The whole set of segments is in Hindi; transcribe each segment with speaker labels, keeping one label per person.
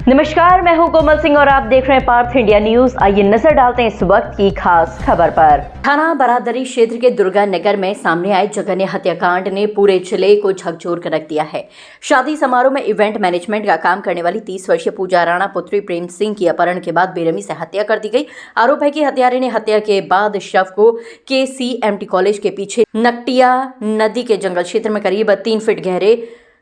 Speaker 1: नमस्कार, मैं हूं कोमल सिंह और आप देख रहे हैं पार्थ इंडिया न्यूज। आइए नजर डालते हैं इस वक्त की खास खबर पर। थाना बरादरी क्षेत्र के दुर्गा नगर में सामने आए जघन्य हत्याकांड ने पूरे जिले को झकझोर कर रख दिया है। शादी समारोह में इवेंट मैनेजमेंट का काम करने वाली 30 वर्षीय पूजा राणा पुत्री प्रेम सिंह की अपहरण के बाद बेरहमी से हत्या कर दी गई। आरोप है कि हत्यारे ने हत्या के बाद शव को KCMT कॉलेज के पीछे नकटिया नदी के जंगल क्षेत्र में करीब 3 फीट गहरे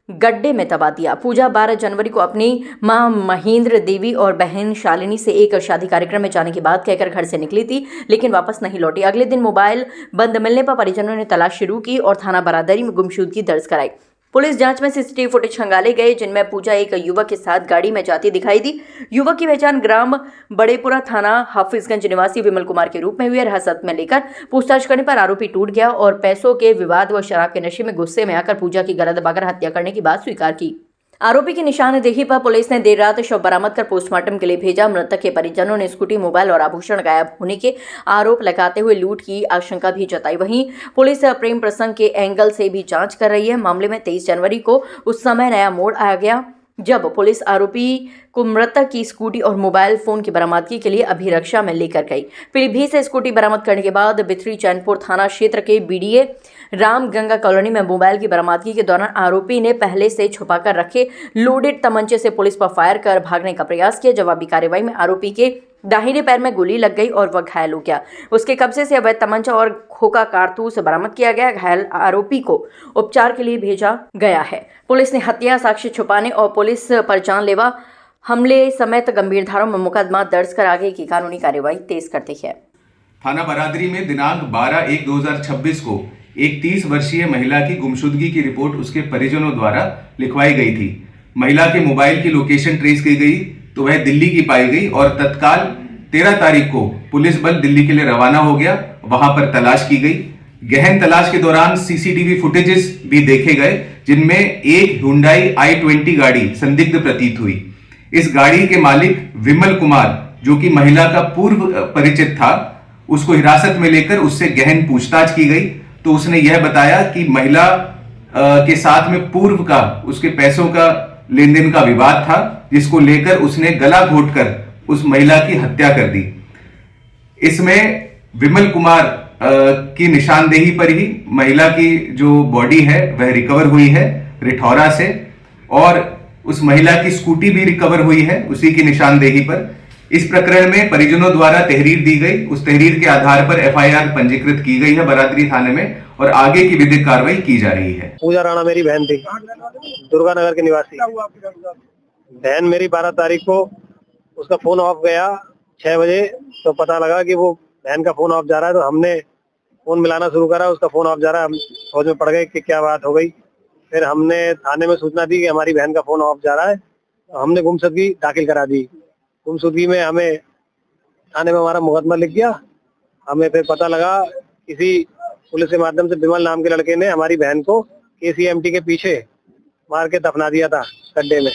Speaker 1: गड्ढे में दबा दिया। पूजा 12 जनवरी को अपनी मां महेंद्र देवी और बहन शालिनी से एक शादी कार्यक्रम में जाने की बात कहकर घर से निकली थी, लेकिन वापस नहीं लौटी। अगले दिन मोबाइल बंद मिलने पर परिजनों ने तलाश शुरू की और थाना बरादरी में गुमशुदगी दर्ज कराई। पुलिस जांच में CCTV फुटेज खंगाले गए, जिनमें पूजा एक युवक के साथ गाड़ी में जाती दिखाई दी। युवक की पहचान ग्राम बड़ेपुरा थाना हाफिजगंज निवासी विमल कुमार के रूप में हुई। हिरासत में लेकर पूछताछ करने पर आरोपी टूट गया और पैसों के विवाद व शराब के नशे में गुस्से में आकर पूजा की गला दबाकर हत्या करने की बात स्वीकार की। आरोपी की निशानदेही पर पुलिस ने देर रात शव बरामद कर पोस्टमार्टम के लिए भेजा। मृतक के परिजनों ने स्कूटी, मोबाइल और आभूषण गायब होने के आरोप लगाते हुए लूट की आशंका भी जताई। वहीं पुलिस प्रेम प्रसंग के एंगल से भी जांच कर रही है। मामले में 23 जनवरी को उस समय नया मोड़ आ गया जब पुलिस आरोपी को मृतक की स्कूटी और मोबाइल फोन की बरामदगी के लिए अभिरक्षा में लेकर गई। पीलीभीत से स्कूटी बरामद करने के बाद बिथरी चैनपुर थाना क्षेत्र के BDA राम गंगा कॉलोनी में मोबाइल की बरामदगी के दौरान आरोपी ने पहले से छुपाकर रखे लोडेड तमंचे से पुलिस पर फायर कर भागने का प्रयास किया। जवाबी कार्रवाई में आरोपी के दाहिने पैर में गोली लग गई और वह घायल हो गया। उसके कब्जे से अवैध तमंचा और खोखा कारतूस बरामद किया गया। घायल आरोपी को उपचार के लिए भेजा गया है। पुलिस ने हत्या, साक्ष्य छुपाने और पुलिस पर जानलेवा हमले समेत गंभीर धाराओं में मुकदमा दर्ज कर आगे की कानूनी कार्यवाही तेज करती है।
Speaker 2: थाना बरादरी में दिनांक 12/1/2026 को एक 30 वर्षीय महिला की गुमशुदगी की रिपोर्ट उसके परिजनों द्वारा लिखवाई गई थी। महिला के मोबाइल की लोकेशन ट्रेस की गई तो वह दिल्ली की पाई गई और तत्काल 13 तारीख को पुलिस बल दिल्ली के लिए रवाना हो गया। वहां पर तलाश की गई। गहन तलाश के दौरान CCTV फुटेजेस भी देखे गए, जिनमें एक Hyundai i20 गाड़ी संदिग्ध प्रतीत हुई। इस गाड़ी के मालिक विमल कुमार, जो कि महिला का पूर्व परिचित था, उसको हिरासत में लेकर उससे गहन पूछताछ की गई तो उसने यह बताया कि महिला के साथ में पूर्व का उसके पैसों का लेन देन का विवाद था, जिसको लेकर उसने गला घोटकर उस महिला की हत्या कर दी। इसमें विमल कुमार की निशानदेही पर ही महिला की जो बॉडी है वह रिकवर हुई है रिठौरा से, और उस महिला की स्कूटी भी रिकवर हुई है उसी की निशानदेही पर। इस प्रकरण में परिजनों द्वारा तहरीर दी गई। उस तहरीर के आधार पर FIR पंजीकृत की गई है बरादरी थाने में और आगे की विधिक कार्रवाई की जा रही है।
Speaker 3: पूजा राणा मेरी बहन थी, दुर्गा नगर के निवासी। बहन मेरी 12 तारीख को उसका फोन ऑफ गया 6 बजे, तो पता लगा कि वो बहन का फोन ऑफ जा रहा है, तो हमने फोन मिलाना शुरू करा। उसका फोन ऑफ जा रहा है, हम सोच में पड़ गए कि क्या बात हो गई। फिर हमने थाने में सूचना दी कि हमारी बहन का फोन ऑफ जा रहा है, तो हमने गुमशुदगी दाखिल करा दी। गुमशुदगी में हमें थाने में हमारा मुकदमा लिख गया। हमें फिर पता लगा किसी पुलिस के माध्यम से विमल नाम के लड़के ने हमारी बहन को KCMT के पीछे मार के दफना दिया था गड्ढे में।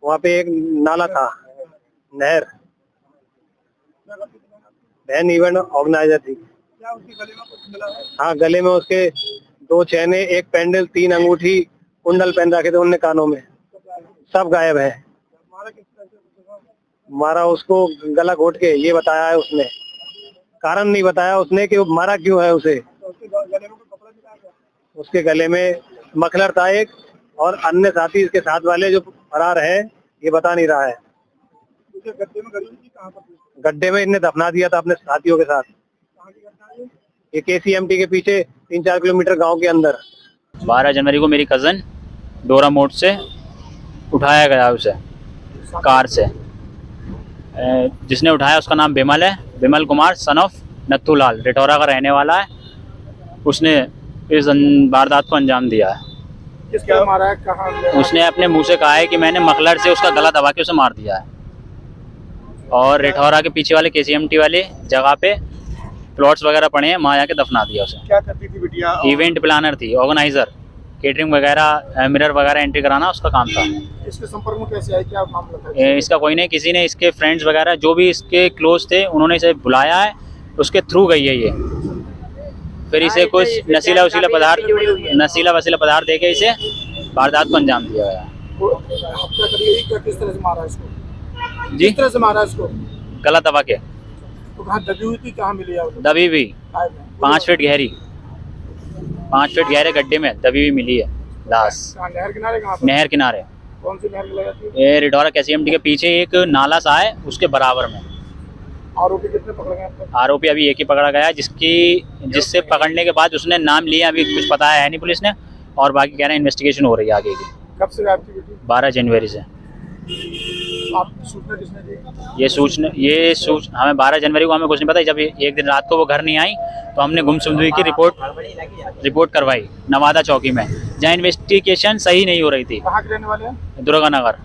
Speaker 3: वहाँ पे एक नाला था, नहर। बहन इवेंट ऑर्गेनाइजर थी। हाँ, गले में उसके 2 चैने, एक पेंडल, 3 अंगूठी, कुंडल पहन रखे थे उनने कानों में, सब गायब है। मारा उसको गला घोट के, ये बताया है उसने। कारण नहीं बताया उसने कि वो मारा क्यों है उसे। उसके गले में मफलर था एक, और अन्य साथी इसके साथ वाले जो फरार है ये बता नहीं रहा है। गड्ढे में इन्हें दफना दिया था अपने साथियों के साथ। ये KCMT के पीछे 3-4 किलोमीटर गांव के अंदर।
Speaker 4: 12 जनवरी को मेरी कज़न डोरा मोड़ से उठाया गया उसे कार से। जिसने उठाया उसका नाम विमल है, विमल कुमार सन ऑफ नथुलाल, रिठौरा का रहने वाला है। उसने इस वारदात को अंजाम दिया है।
Speaker 5: किसने मारा है, कहाँ?
Speaker 4: उसने अपने मुंह से कहा है कि मैंने मखलर से उसका गला दबा के उसे मार दिया है, और रिठौरा के पीछे वाले KCMT वाले जगह पे प्लॉट्स वगैरह पड़े हैं, वहाँ जाके दफना दिया उसे।
Speaker 5: क्या करती थी बिटिया?
Speaker 4: इवेंट प्लानर थी, ऑर्गेनाइजर, केटरिंग वगैरह, मिरर वगैरह एंट्री कराना उसका काम था।
Speaker 5: इसके संपर्क में कैसे आई, क्या मामला था?
Speaker 4: इसका कोई नहीं, किसी ने इसके फ्रेंड्स वगैरह जो भी इसके क्लोज थे उन्होंने इसे बुलाया है, उसके थ्रू गई है ये। फिर इसे कुछ नशीला वसीला पदार्थ दे के इसे वारदात को अंजाम दिया गया।
Speaker 5: हत्या करी गई, क्या किस तरह से मारा इसको?
Speaker 4: जी
Speaker 5: किस तरह से मारा इसको?
Speaker 4: गला दबा के
Speaker 5: तो कहाँ दबी हुई थी, कहाँ मिली है वो?
Speaker 4: दबी हुई
Speaker 5: काय में?
Speaker 4: 5 फीट गहरी, 5 फीट गहरे गड्ढे में दबी हुई मिली है लाश।
Speaker 5: कहाँ, नहर किनारे? कहाँ पर?
Speaker 4: नहर किनारे,
Speaker 5: कौन सी नहर लगा जाती है?
Speaker 4: ये रिडोरा कैसीएमटी के पीछे एक नाला सा है, उसके बराबर में।
Speaker 5: आरोपी कितने पकड़ गए अब तक?
Speaker 4: आरोपी अभी एक ही पकड़ा गया है, जिससे पकड़ने के बाद उसने नाम लिया, अभी कुछ पता है नहीं पुलिस ने, और बाकी कह रहे हैं इन्वेस्टिगेशन हो रही है आगे की।
Speaker 5: कब से गायब थी बेटी?
Speaker 4: 12 जनवरी से।
Speaker 5: आप सूचना किसने दी?
Speaker 4: ये सूचना हमें 12 जनवरी को हमें कुछ नहीं पता। जब एक दिन रात को वो घर नहीं आई तो हमने गुमशुदगी की रिपोर्ट करवाई नवादा चौकी में, जहाँ इन्वेस्टिगेशन सही नहीं हो रही थी।
Speaker 5: कहाँ के रहने वाले हैं?
Speaker 4: दुर्गा नगर।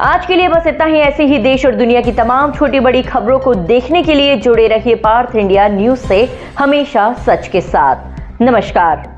Speaker 1: आज के लिए बस इतना ही। ऐसे ही देश और दुनिया की तमाम छोटी बड़ी खबरों को देखने के लिए जुड़े रहिए पार्थ इंडिया न्यूज से, हमेशा सच के साथ। नमस्कार।